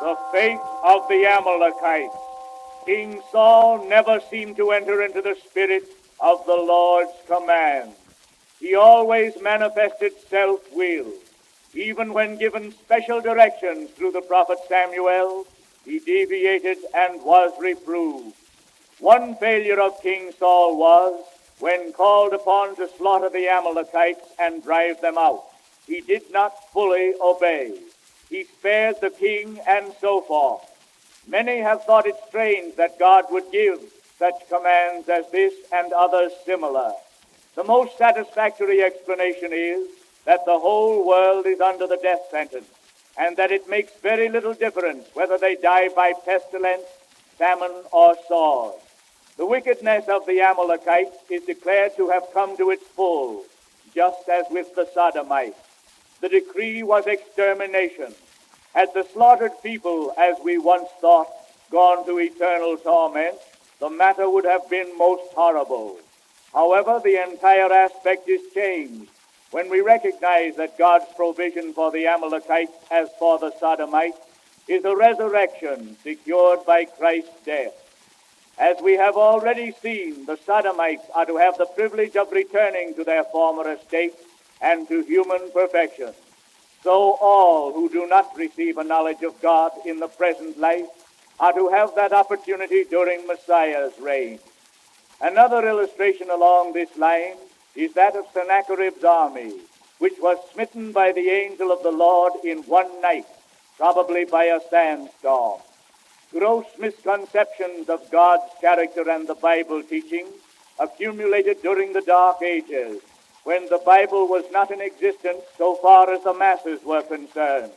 The fate of the Amalekites. King Saul never seemed to enter into the spirit of the Lord's command. He always manifested self-will. Even when given special directions through the prophet Samuel, he deviated and was reproved. One failure of King Saul was when called upon to slaughter the Amalekites and drive them out. He did not fully obey. He spared the king and so forth. Many have thought it strange that God would give such commands as this and others similar. The most satisfactory explanation is that the whole world is under the death sentence, and that it makes very little difference whether they die by pestilence, famine, or sword. The wickedness of the Amalekites is declared to have come to its full, just as with the Sodomites. The decree was extermination. Had the slaughtered people, as we once thought, gone to eternal torment, the matter would have been most horrible. However, the entire aspect is changed when we recognize that God's provision for the Amalekites, as for the Sodomites, is a resurrection secured by Christ's death. As we have already seen, the Sodomites are to have the privilege of returning to their former estate and to human perfection. So all who do not receive a knowledge of God in the present life are to have that opportunity during Messiah's reign. Another illustration along this line is that of Sennacherib's army, which was smitten by the angel of the Lord in one night, probably by a sandstorm. Gross misconceptions of God's character and the Bible teaching accumulated during the Dark Ages, when the Bible was not in existence so far as the masses were concerned.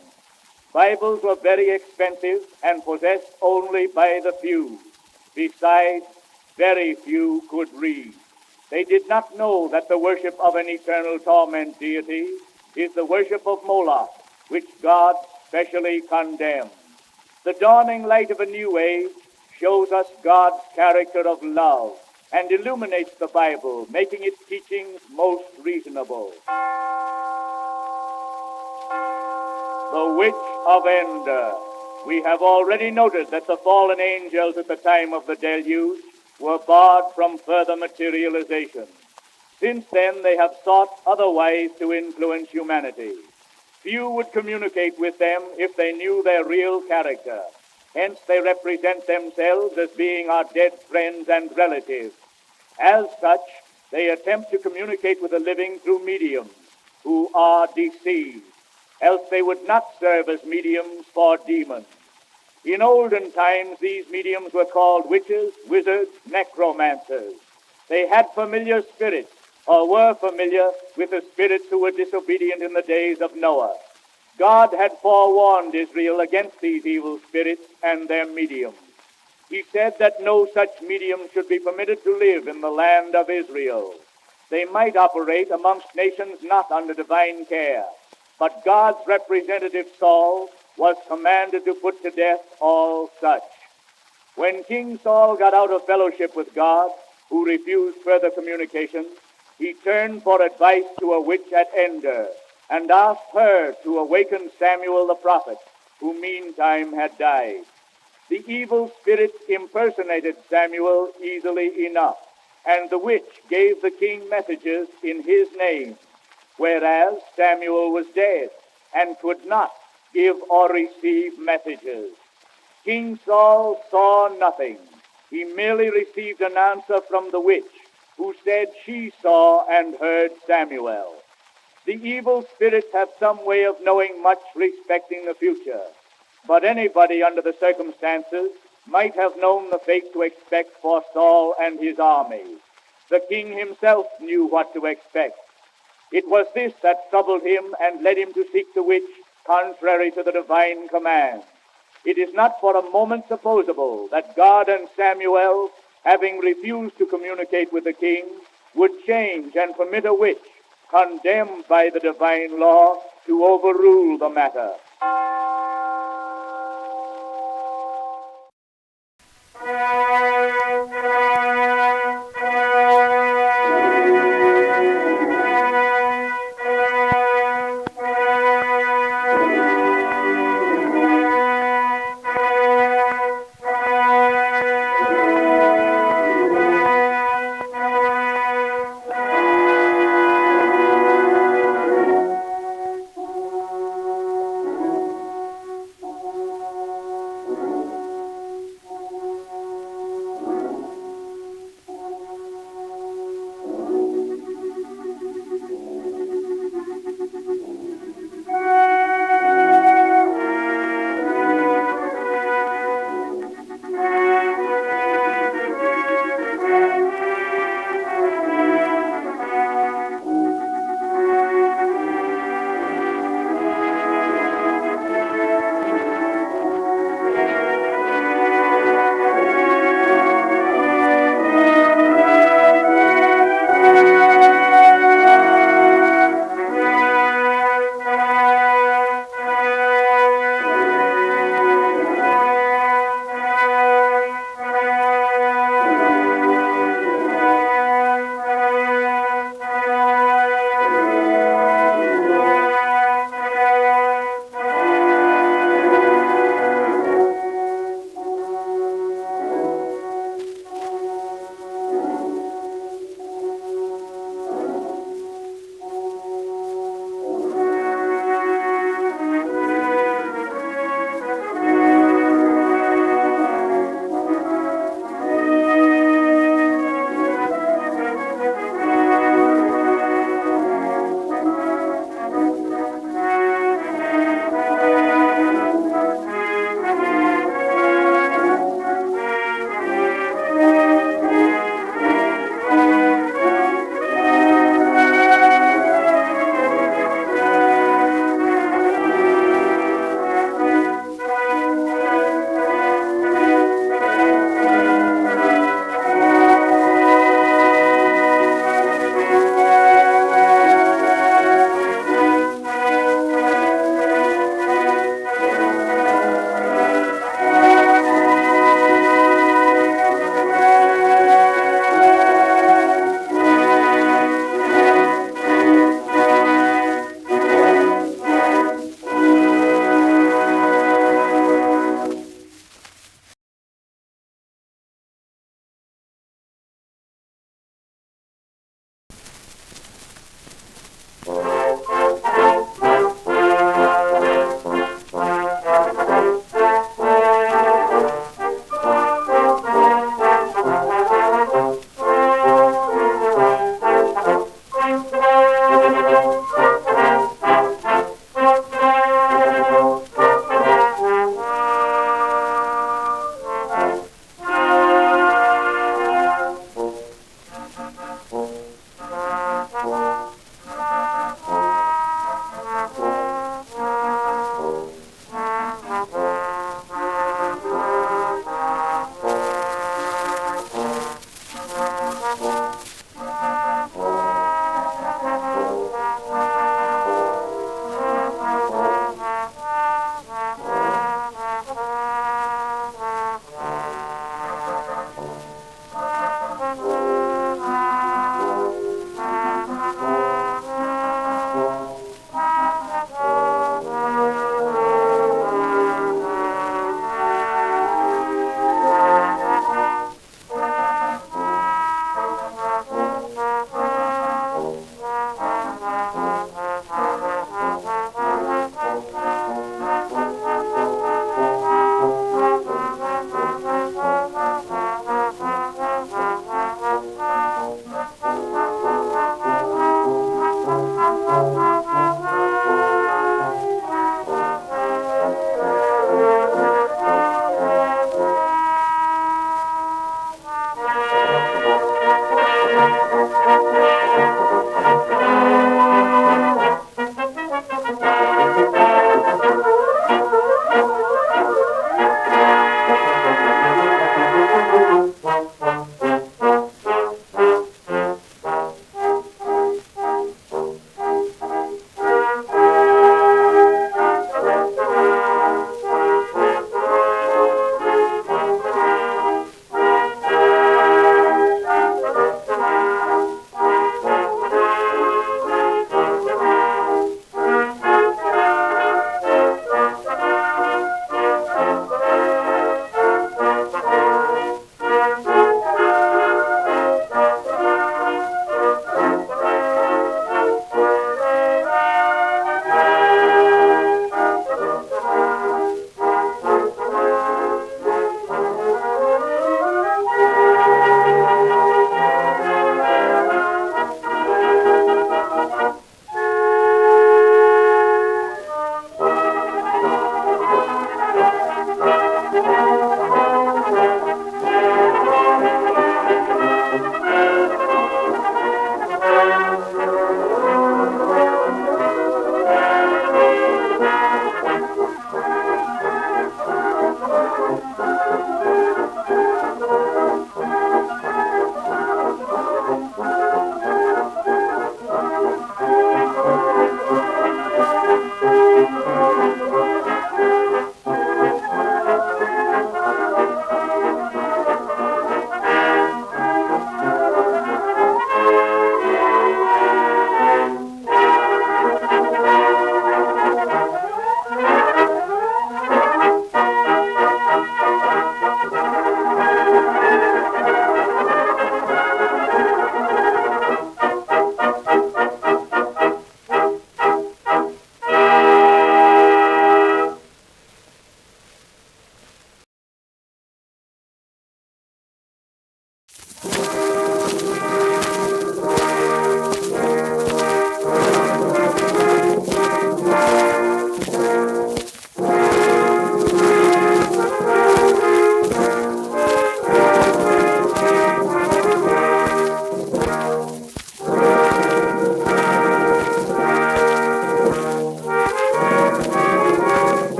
Bibles were very expensive and possessed only by the few. Besides, very few could read. They did not know that the worship of an eternal torment deity is the worship of Moloch, which God specially condemns. The dawning light of a new age shows us God's character of love and illuminates the Bible, making its teachings most reasonable. The Witch of Endor. We have already noted that the fallen angels at the time of the deluge were barred from further materialization. Since then, they have sought otherwise to influence humanity. Few would communicate with them if they knew their real character. Hence, they represent themselves as being our dead friends and relatives. As such, they attempt to communicate with the living through mediums who are deceived. Else they would not serve as mediums for demons. In olden times, these mediums were called witches, wizards, necromancers. They had familiar spirits, or were familiar with the spirits who were disobedient in the days of Noah. God had forewarned Israel against these evil spirits and their mediums. He said that no such medium should be permitted to live in the land of Israel. They might operate amongst nations not under divine care, but God's representative Saul was commanded to put to death all such. When King Saul got out of fellowship with God, who refused further communication, he turned for advice to a witch at Endor and asked her to awaken Samuel the prophet, who meantime had died. The evil spirits impersonated Samuel easily enough, and the witch gave the king messages in his name, whereas Samuel was dead and could not give or receive messages. King Saul saw nothing. He merely received an answer from the witch, who said she saw and heard Samuel. The evil spirits have some way of knowing much respecting the future, but anybody under the circumstances might have known the fate to expect for Saul and his army. The king himself knew what to expect. It was this that troubled him and led him to seek the witch contrary to the divine command. It is not for a moment supposable that God and Samuel, having refused to communicate with the king, would change and permit a witch, condemned by the divine law, to overrule the matter.